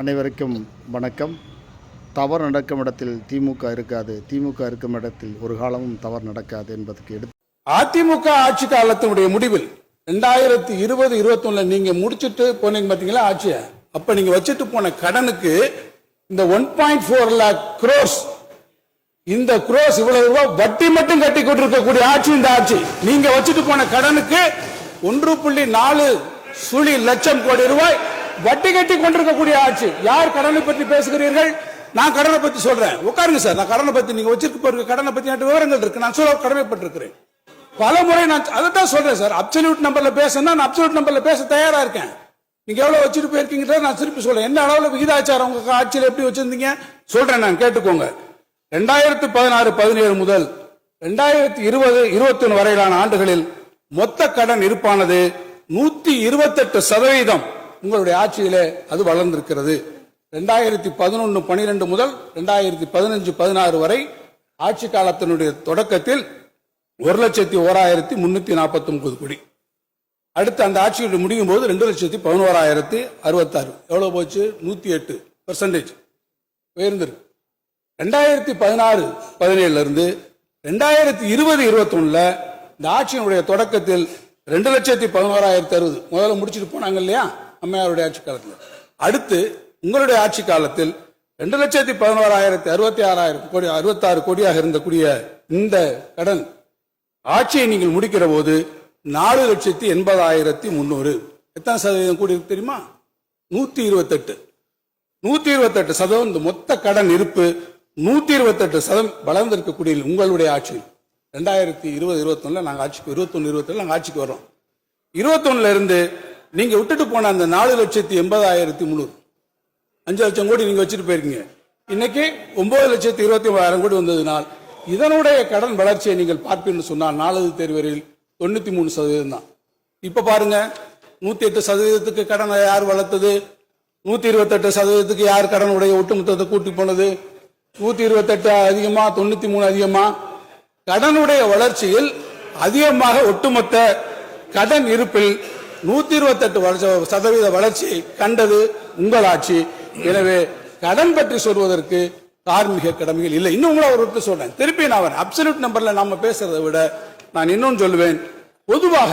அனைவருக்கும் வணக்கம். தவறு நடக்கும் இடத்தில் திமுக இருக்காது, திமுக இருக்கும் இடத்தில் ஒரு காலமும் தவறு நடக்காது என்பதற்கு எடுத்து அதிமுக ஆட்சி காலத்தினுடைய முடிவில் 2020-21 நீங்க முடிச்சுட்டு போனீங்க பாத்தீங்களா ஆட்சியை, அப்ப நீங்க வச்சுட்டு போன கடனுக்கு இந்த 1.4 lakh crores, இந்த crores இவ்வளவு ரூபாய் வட்டி மட்டும் கட்டி கொண்டிருக்கக்கூடிய ஆட்சி இந்த ஆட்சி. நீங்க வச்சுட்டு போன கடனுக்கு 1.4 லட்சம் கோடி ரூபாய் வட்டி கட்டி கொண்டிருக்கக்கூடிய ஆட்சி. யார் கடனை பற்றி பேசுகிறீர்கள்? நான் கடனை பத்தி சொல்றேன். உட்காருங்க சார். நான் கடனை பத்தி, நீங்க வச்சிருக்க கடனை பத்தி விவரங்கள் இருக்கு, நான் சொல்ல கடமைப்பட்டிருக்கிறேன். பல முறை நான் அதைத்தான் சொல்றேன் சார். அப்சல்யூட் நம்பர்ல பேசணும், நான் அப்சல்யூட் நம்பர்ல பேச தயாரா இருக்கேன். நீங்க எவ்வளவு வச்சுட்டு போயிருக்கீங்க நான் திருப்பி சொல்றேன். என்ன அளவுல விகிதாச்சாரம் உங்க ஆட்சியில் எப்படி வச்சிருந்தீங்க சொல்றேன், நான் கேட்டுக்கோங்க. 2016-17 முதல் 2020-21 வரையிலான ஆண்டுகளில் மொத்த கடன் இருப்பானது 128% உங்களுடைய ஆட்சியிலே அது வளர்ந்திருக்கிறது. 2011-12 முதல் 2015-16 வரை ஆட்சி காலத்தினுடைய தொடக்கத்தில் 1,01,349 கோடி. அடுத்து அந்த ஆட்சியுடைய முடியும் போது 2,11,066. எவ்வளவு போச்சு? 108% உயர்ந்திருக்கு. 2016-17 இருந்து 2020-21 இந்த ஆட்சியினுடைய தொடக்கத்தில் 2,11,060 முதல்ல முடிச்சுட்டு போனாங்க இல்லையா அம்மையாருடைய ஆட்சி காலத்தில். அடுத்து உங்களுடைய ஆட்சி காலத்தில் 2,11,066 கோடி 66 கோடியாக இருந்தக்கூடிய இந்த கடன் ஆட்சியை நீங்கள் முடிக்கிற போது 4,80,300. எத்தனை சதவீதம் கூடி இருக்கு தெரியுமா? 128%. இந்த மொத்த கடன் இருப்பு 128% வளர்ந்திருக்கக்கூடிய உங்களுடைய ஆட்சியில் 2020-21 நாங்கள் ஆட்சிக்கு 21-22 நாங்கள் ஆட்சிக்கு வர்றோம். 21 இருந்து நீங்க விட்டுட்டு போன அந்த 4,80,300 5 லட்சம் கோடி நீங்க வச்சுட்டு போயிருக்கீங்க. இன்னைக்கு 9,23,000 கோடி வந்ததுனால் இதனுடைய கடன் வளர்ச்சியை நீங்கள் பார்ப்பீங்கன்னு சொன்னால் 4வது தேர்வரில் 93% தான். இப்ப பாருங்க, 108% கடன் யார் வளர்த்தது? 128% யார் கடன் உடைய ஒட்டுமொத்தத்தை கூட்டி போனது? 128 அதிகமா 93 அதிகமா? கடனுடைய வளர்ச்சியில் அதிகமாக ஒட்டுமொத்த கடன் இருப்பில் 128% வளர்ச்சியை கண்டது உங்கள் ஆட்சி. எனவே கடன் பற்றி சொல்வதற்கு தார்மீக கடமைகள் இல்லை. இன்னும் உங்களை ஒரு சொல்றேன், திருப்பி நான் அப்சல்யூட் நம்பர்ல நாம பேசுறதை விட நான் இன்னும் சொல்லுவேன். பொதுவாக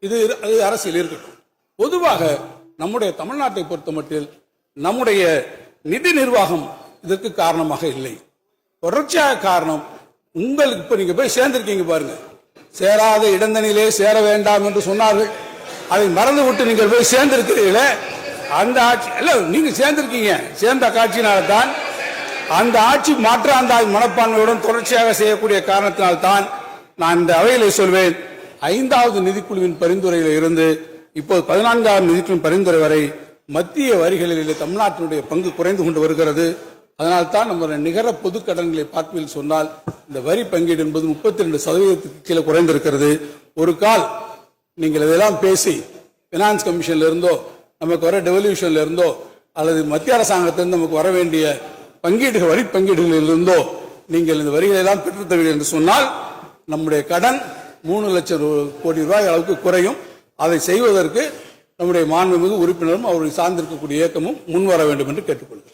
இது அரசியல் இருக்கட்டும், பொதுவாக நம்முடைய தமிழ்நாட்டை பொறுத்த மட்டில் நம்முடைய நிதி நிர்வாகம் இதற்கு காரணமாக இல்லை. தொடர்ச்சியாக காரணம் உங்களுக்கு. இப்ப நீங்க போய் சேர்ந்திருக்கீங்க பாருங்க, சேராத இடந்தனிலே சேர வேண்டாம் என்று சொன்னார்கள். அதை மறந்து விட்டு நீங்கள் போய் சேர்ந்திருக்கிறீர்களே, அந்த ஆட்சி இல்ல, நீங்க சேர்ந்திருக்கீங்க. சேர்ந்த காட்சியினால்தான் அந்த ஆட்சி மாற்றாந்தாய் மனப்பான்மையுடன் தொடர்ச்சியாக செய்யக்கூடிய காரணத்தினால்தான் நான் இந்த அவையிலே சொல்வேன், 5வது நிதிக்குழுவின் பரிந்துரையில் இருந்து இப்போது 14வது நிதிக்குழுவின் பரிந்துரை வரை மத்திய வரிகளிலே தமிழ்நாட்டினுடைய பங்கு குறைந்து கொண்டு வருகிறது. அதனால்தான் நம்ம நிகர பொது கடன்களை பார்வையில் சொன்னால் இந்த வரி பங்கீடு என்பது 32% கீழே குறைந்திருக்கிறது. ஒரு கால் நீங்கள் இதெல்லாம் பேசி பினான்ஸ் கமிஷன்ல இருந்தோ நமக்கு வர டெவல்யூஷன்ல இருந்தோ அல்லது மத்திய அரசாங்கத்திலிருந்து நமக்கு வர வேண்டிய பங்கீடுகள் வரி பங்கீடுகளில் இருந்தோ நீங்கள் இந்த வரிகளை எல்லாம் பெற்றுத்தவீர்கள் என்று சொன்னால் நம்முடைய கடன் 3 லட்சம் கோடி ரூபாய் அளவுக்கு குறையும். அதை செய்வதற்கு நம்முடைய மாண்புமிகு உறுப்பினரும் அவரை சார்ந்திருக்கக்கூடிய இயக்கமும் முன்வர வேண்டும் என்று கேட்டுக்கொள்கிறேன்.